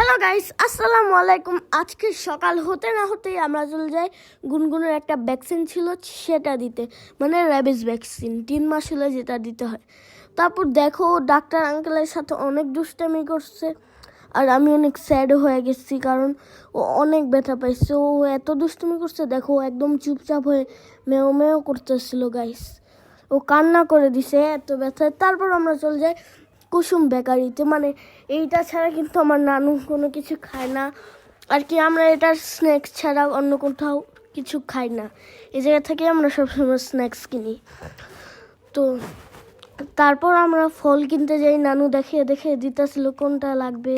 Hello guys, আসসালামু আলাইকুম। আজকে সকাল হতে না হতেই আমরা চলে যাই গুনগুনের একটা ভ্যাকসিন ছিল সেটা দিতে, মানে র্যাবিস ভ্যাকসিন 3 মাস হলে যেটা দিতে হয়। তারপর দেখো ডাক্তার আঙ্কেলের সাথে অনেক দুষ্টামি করছে, আর আমি অনেক স্যাড হয়ে গেছি কারণ ও অনেক ব্যথা পাইছে। ও এত দুষ্টামি করছে, দেখো একদম চুপচাপ হয়ে মেও মেও করতেছিল গাইস। ও কান্না করে দিছে এত ব্যথা। তারপর আমরা চলে যাই কুসুম বেকারিতে, মানে এইটা ছাড়া কিন্তু আমার নানু কোনো কিছু খায় না আর কি। আমরা এটার স্ন্যাক্স ছাড়া অন্য কোথাও কিছু খাই না। এই জায়গা থেকে আমরা সবসময় স্ন্যাক্স কিনি। তো তারপর আমরা ফল কিনতে যাই, নানু দেখে দেখে দিতেছিল কোনটা লাগবে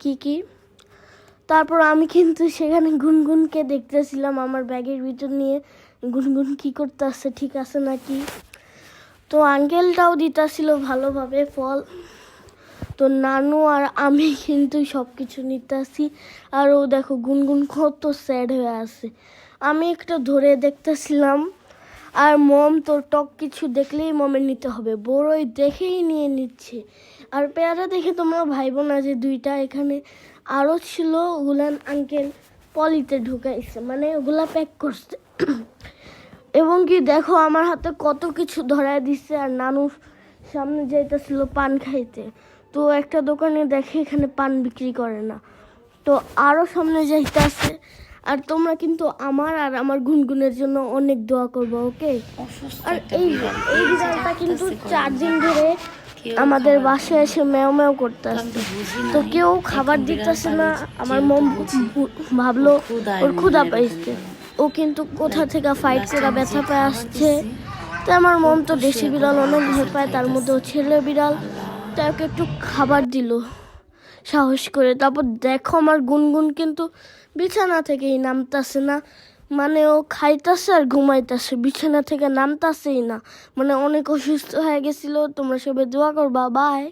কি কি। তারপর আমি কিন্তু সেখানে গুনগুনকে দেখতেছিলাম আমার ব্যাগের ভিতর নিয়ে, গুনগুন কি করতে আসছে, ঠিক আছে নাকি। তো আঙ্কেলটাও দিতেছিল ভালোভাবে ফল। তো নানু আর আমি কিন্তু সব কিছু নিতে আসি, আর ও দেখো গুনগুন কত স্যাড হয়ে আছে। আমি একটু ধরে দেখতেছিলাম, আর মম তো টক কিছু দেখলেই মমের নিতে হবে, বড়ই দেখেই নিয়ে নিচ্ছে। আর পেয়ারা দেখে তোমরা ভাইবো না যে দুইটা এখানে আরও ছিল, ওগুলান আঙ্কেল পলিতে ঢুকাইছে, মানে ওগুলা প্যাক করছে। এবং কি দেখো আমার হাতে কত কিছু ধরায় দিচ্ছে, আর নানুর সামনে যাইতেছিল পান খাইতে। তো একটা দোকানে দেখে এখানে পান বিক্রি করে না, তো আরও সামনে যাইতেছে। আর তোমরা কিন্তু আমার আর আমার গুনগুনের জন্য অনেক দোয়া করবো, ওকে। আর এই বিড়ালটা কিন্তু 4 দিন ধরে আমাদের বাসায় এসে ম্যাও ম্যাও করতে আসছে, তো কেউ খাবার দিতেছে না। আমার মম ভাবলো ওর ক্ষুধা পাইছে, ও কিন্তু কোথা থেকে ফাইট করে ব্যথা পেয়ে আসছে। তো আমার মম তো দেশি বিড়াল অনেক ভয় পায়, তার মধ্যে ছেলে বিড়াল, তাকে একটু খাবার দিল সাহস করে। তারপর দেখো আমার গুনগুন কিন্তু বিছানা থেকেই নামতাছে না, মানে ও খাইতেছে আর ঘুমাইতেছে, বিছানা থেকে নামতাছেই না, মানে অনেক অসুস্থ হয়ে গেছিল। তোমরা সবাই দোয়া করবা, বাই।